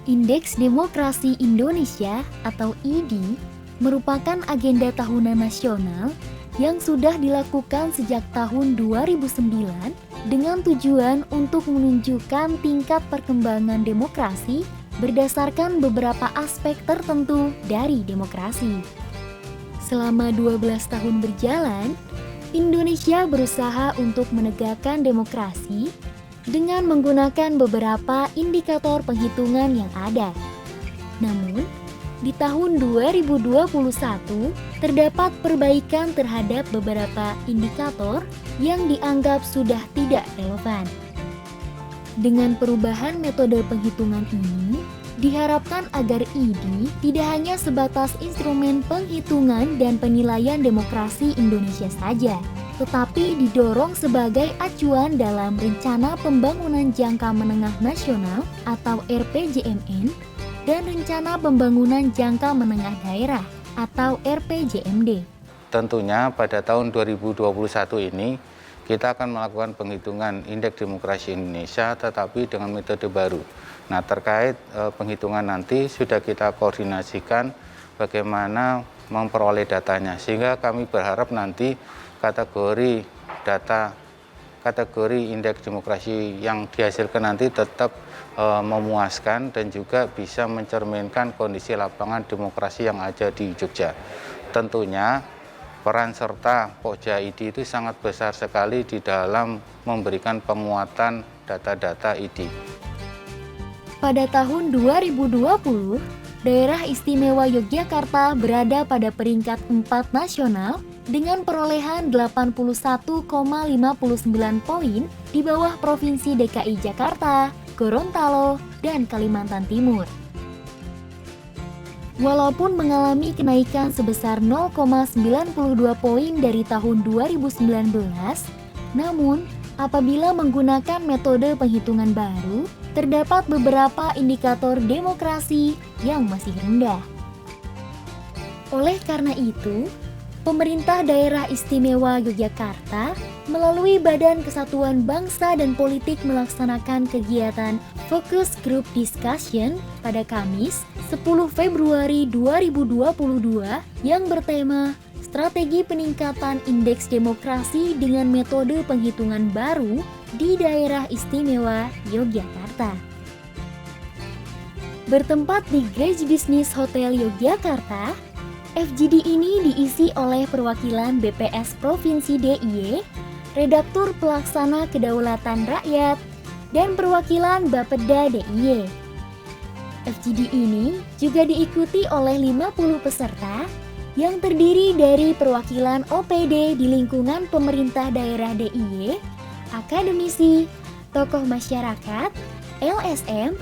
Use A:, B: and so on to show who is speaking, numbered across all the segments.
A: Indeks Demokrasi Indonesia atau IDI merupakan agenda tahunan nasional yang sudah dilakukan sejak tahun 2009 dengan tujuan untuk menunjukkan tingkat perkembangan demokrasi berdasarkan beberapa aspek tertentu dari demokrasi. Selama 12 tahun berjalan, Indonesia berusaha untuk menegakkan demokrasi dengan menggunakan beberapa indikator penghitungan yang ada. Namun, di tahun 2021 terdapat perbaikan terhadap beberapa indikator yang dianggap sudah tidak relevan. Dengan perubahan metode penghitungan ini, diharapkan agar IDI tidak hanya sebatas instrumen penghitungan dan penilaian demokrasi Indonesia saja, tetapi didorong sebagai acuan dalam Rencana Pembangunan Jangka Menengah Nasional atau RPJMN dan Rencana Pembangunan Jangka Menengah Daerah atau RPJMD.
B: Tentunya pada tahun 2021 ini kita akan melakukan penghitungan Indeks Demokrasi Indonesia tetapi dengan metode baru. Nah, terkait penghitungan nanti sudah kita koordinasikan bagaimana memperoleh datanya, sehingga kami berharap nanti kategori indeks demokrasi yang dihasilkan nanti tetap memuaskan dan juga bisa mencerminkan kondisi lapangan demokrasi yang ada di Jogja. Tentunya peran serta Pokja IDI itu sangat besar sekali di dalam memberikan penguatan data-data IDI.
A: Pada tahun 2020, Daerah Istimewa Yogyakarta berada pada peringkat 4 nasional dengan perolehan 81,59 poin di bawah Provinsi DKI Jakarta, Gorontalo, dan Kalimantan Timur. Walaupun mengalami kenaikan sebesar 0,92 poin dari tahun 2019, namun apabila menggunakan metode penghitungan baru, terdapat beberapa indikator demokrasi yang masih rendah. Oleh karena itu, Pemerintah Daerah Istimewa Yogyakarta melalui Badan Kesatuan Bangsa dan Politik melaksanakan kegiatan Focus Group Discussion pada Kamis 10 Februari 2022 yang bertema Strategi Peningkatan Indeks Demokrasi dengan Metode Penghitungan Baru di Daerah Istimewa Yogyakarta. Bertempat di Grace Business Hotel Yogyakarta, FGD ini diisi oleh perwakilan BPS Provinsi DIY, Redaktur Pelaksana Kedaulatan Rakyat, dan perwakilan Bapeda DIY. FGD ini juga diikuti oleh 50 peserta yang terdiri dari perwakilan OPD di lingkungan pemerintah daerah DIY, akademisi, tokoh masyarakat, LSM,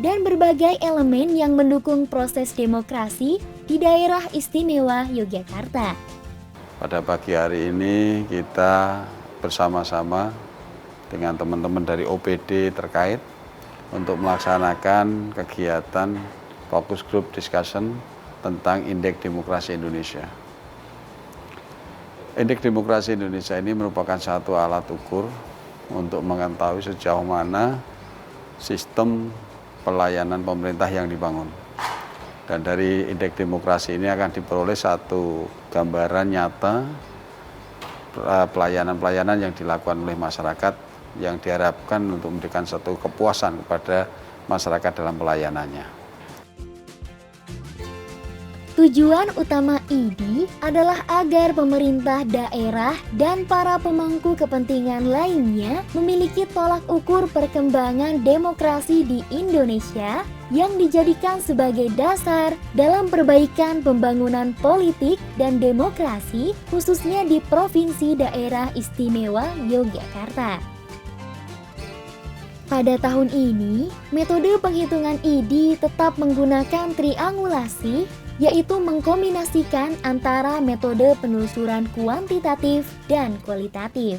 A: dan berbagai elemen yang mendukung proses demokrasi di Daerah Istimewa Yogyakarta.
C: Pada pagi hari ini kita bersama-sama dengan teman-teman dari OPD terkait untuk melaksanakan kegiatan Focus Group Discussion tentang Indeks Demokrasi Indonesia. Indeks Demokrasi Indonesia ini merupakan satu alat ukur untuk mengetahui sejauh mana sistem pelayanan pemerintah yang dibangun. Dan dari indeks demokrasi ini akan diperoleh satu gambaran nyata pelayanan-pelayanan yang dilakukan oleh masyarakat yang diharapkan untuk memberikan satu kepuasan kepada masyarakat dalam pelayanannya.
A: Tujuan utama IDI adalah agar pemerintah daerah dan para pemangku kepentingan lainnya memiliki tolak ukur perkembangan demokrasi di Indonesia yang dijadikan sebagai dasar dalam perbaikan pembangunan politik dan demokrasi khususnya di Provinsi Daerah Istimewa Yogyakarta. Pada tahun ini, metode penghitungan IDI tetap menggunakan triangulasi, yaitu mengkombinasikan antara metode penelusuran kuantitatif dan kualitatif.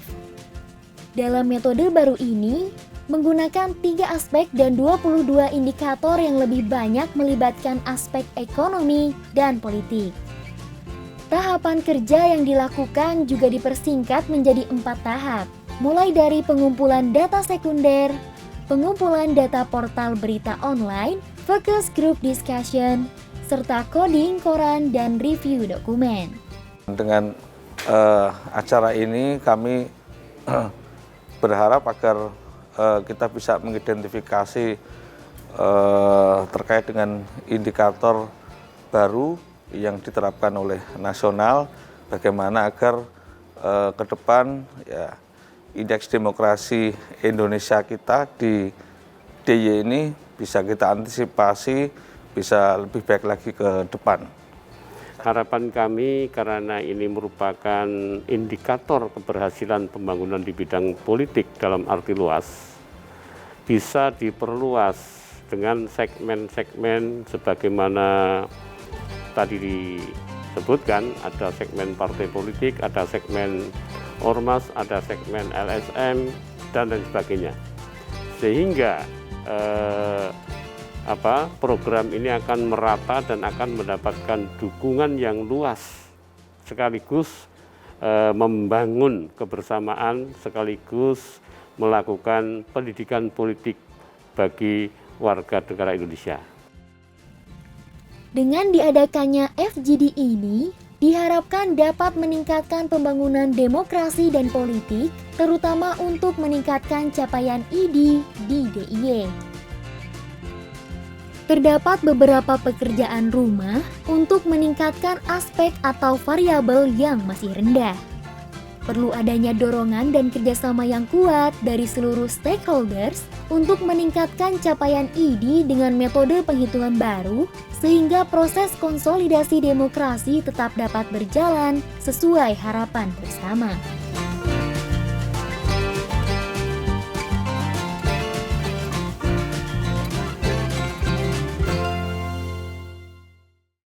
A: Dalam metode baru ini, menggunakan 3 aspek dan 22 indikator yang lebih banyak melibatkan aspek ekonomi dan politik. Tahapan kerja yang dilakukan juga dipersingkat menjadi 4 tahap, mulai dari pengumpulan data sekunder, pengumpulan data portal berita online, focus group discussion, serta coding koran dan review dokumen.
D: Dengan acara ini kami berharap agar kita bisa mengidentifikasi terkait dengan indikator baru yang diterapkan oleh nasional, bagaimana agar ke depan ya, indeks demokrasi Indonesia kita di DIY ini bisa kita antisipasi, bisa lebih baik lagi ke depan.
E: Harapan kami karena ini merupakan indikator keberhasilan pembangunan di bidang politik dalam arti luas, bisa diperluas dengan segmen-segmen sebagaimana tadi disebutkan, ada segmen partai politik, ada segmen ormas, ada segmen LSM, dan lain sebagainya. Sehingga program ini akan merata dan akan mendapatkan dukungan yang luas, sekaligus membangun kebersamaan, sekaligus melakukan pendidikan politik bagi warga negara Indonesia.
A: Dengan diadakannya FGD ini, diharapkan dapat meningkatkan pembangunan demokrasi dan politik, terutama untuk meningkatkan capaian ID di DIY. Terdapat beberapa pekerjaan rumah untuk meningkatkan aspek atau variabel yang masih rendah. Perlu adanya dorongan dan kerjasama yang kuat dari seluruh stakeholders untuk meningkatkan capaian ID dengan metode penghitungan baru, sehingga proses konsolidasi demokrasi tetap dapat berjalan sesuai harapan bersama.